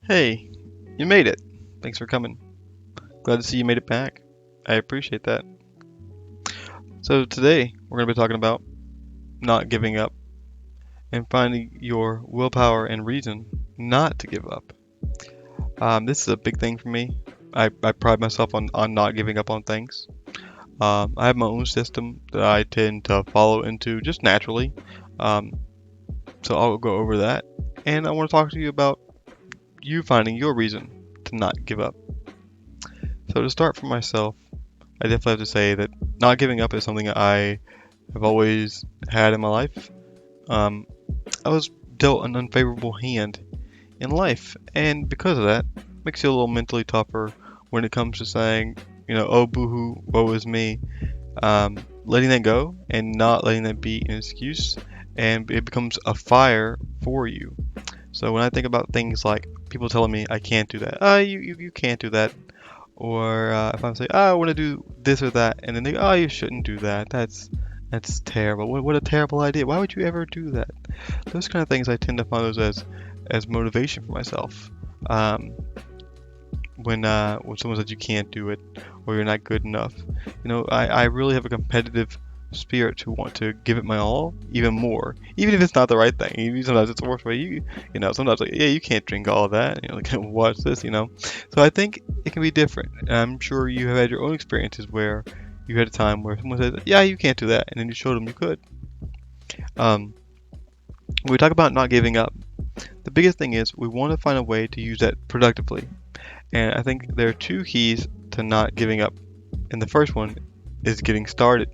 Hey, you made it. Thanks for coming. Glad to see you made it back. I appreciate that. So, today we're going to be talking about not giving up and finding your willpower and reason not to give up. This is a big thing for me. I pride myself on not giving up on things. I have my own system that I tend to follow into just naturally. Um, so, I'll go over that. And I want to talk to you about you finding your reason to not give up. So, to start for myself, I definitely have to say that not giving up is something I have always had in my life. Um, I was dealt an unfavorable hand in life, and because of that, it makes you a little mentally tougher when it comes to saying, oh boohoo, woe is me. Letting that go and not letting that be an excuse, and it becomes a fire for you. So when I think about things like people telling me I can't do that, you can't do that, or if I'm saying, I want to do this or that, and then they go, oh, you shouldn't do that. That's terrible. What a terrible idea. Why would you ever do that? Those kind of things I tend to find those as motivation for myself. Um, when someone says you can't do it or you're not good enough, I really have a competitive spirit to want to give it my all even more, even if it's not the right thing. Even sometimes it's the worst way. Sometimes like, yeah, you can't drink all of that. Like watch this. So I think it can be different. And I'm sure you have had your own experiences where you had a time where someone said, yeah, you can't do that, and then you showed them you could. Um, when we talk about not giving up, the biggest thing is we want to find a way to use that productively. And I think there are two keys to not giving up. And the first one is getting started.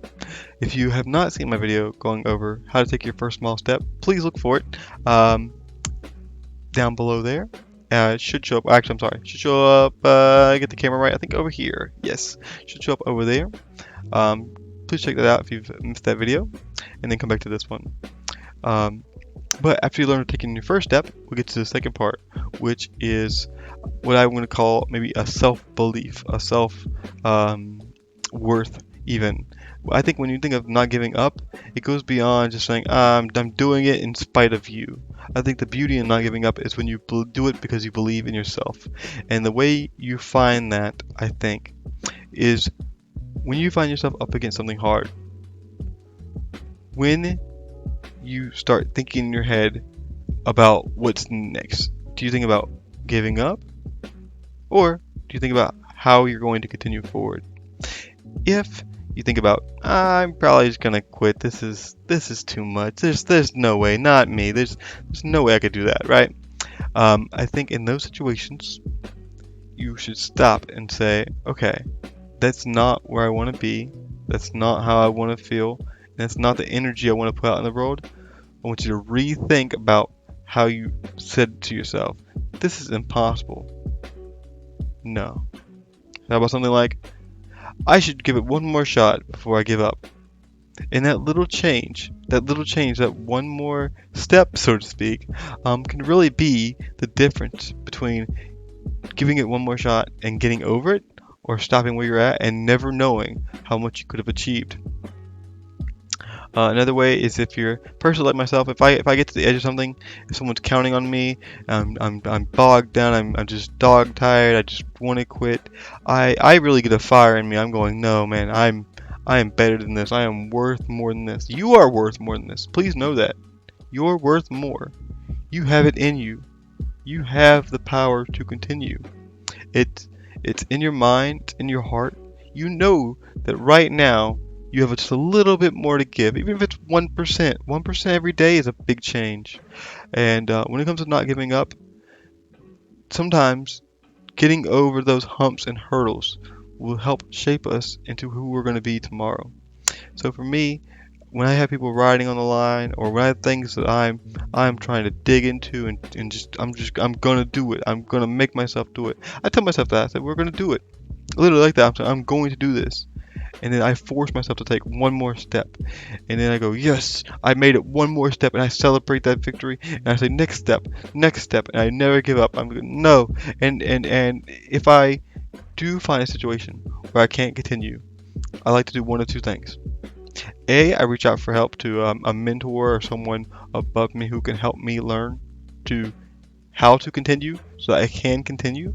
If you have not seen my video going over how to take your first small step, please look for it down below there. It should show up. Actually, I'm sorry. It should show up. Get the camera right. I think over here. Yes, it should show up over there. Please check that out if you've missed that video, and then come back to this one. But after you learn taking your first step, we get to the second part, which is what I'm going to call maybe a self-belief, a self-worth even. I think when you think of not giving up, it goes beyond just saying, I'm doing it in spite of you. I think the beauty in not giving up is when you do it because you believe in yourself. And the way you find that, I think, is when you find yourself up against something hard. When you start thinking in your head about what's next, do you think about giving up? Or do you think about how you're going to continue forward? If you think about, I'm probably just gonna quit. This is too much. There's no way, not me. There's no way I could do that, right? I think in those situations, you should stop and say, okay, that's not where I want to be. That's not how I want to feel. And that's not the energy I want to put out in the world. I want you to rethink about how you said to yourself, this is impossible. No. How about something like, I should give it one more shot before I give up. And that little change, that one more step, so to speak, can really be the difference between giving it one more shot and getting over it, or stopping where you're at and never knowing how much you could have achieved. Another way is if you're a person like myself, if I get to the edge of something, if someone's counting on me, I'm bogged down, I'm just dog tired, I just want to quit. I really get a fire in me. I'm going, no man, I am better than this. I am worth more than this. You are worth more than this. Please know that. You're worth more. You have it in you. You have the power to continue. It's in your mind, it's in your heart. You know that right now you have just a little bit more to give, even if it's 1%. 1% every day is a big change. And when it comes to not giving up, sometimes getting over those humps and hurdles will help shape us into who we're going to be tomorrow. So for me, when I have people riding on the line, or when I have things that I'm trying to dig into and I'm gonna do it. I'm gonna make myself do it. I tell myself that. I said we're gonna do it. Literally like that. I'm saying I'm going to do this. And then I force myself to take one more step. And then I go, yes, I made it one more step, and I celebrate that victory. And I say, next step, and I never give up. I'm no. And if I do find a situation where I can't continue, I like to do one of two things. I reach out for help to a mentor or someone above me who can help me learn to how to continue so that I can continue.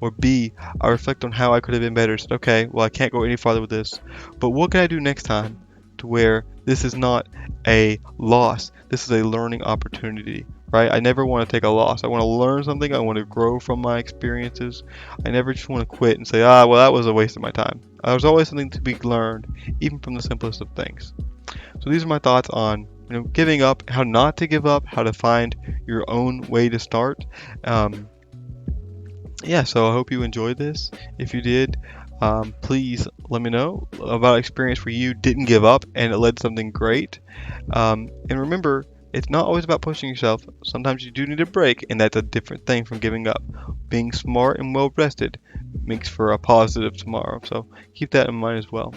Or B, I reflect on how I could have been better. Said, okay, well, I can't go any farther with this, but what can I do next time to where this is not a loss? This is a learning opportunity, right? I never want to take a loss. I want to learn something. I want to grow from my experiences. I never just want to quit and say, well, that was a waste of my time. There's always something to be learned, even from the simplest of things. So these are my thoughts on giving up, how not to give up, how to find your own way to start. Yeah, so I hope you enjoyed this. If you did, please let me know about an experience where you didn't give up and it led to something great. And remember, it's not always about pushing yourself. Sometimes you do need a break, and that's a different thing from giving up. Being smart and well rested makes for a positive tomorrow. So keep that in mind as well.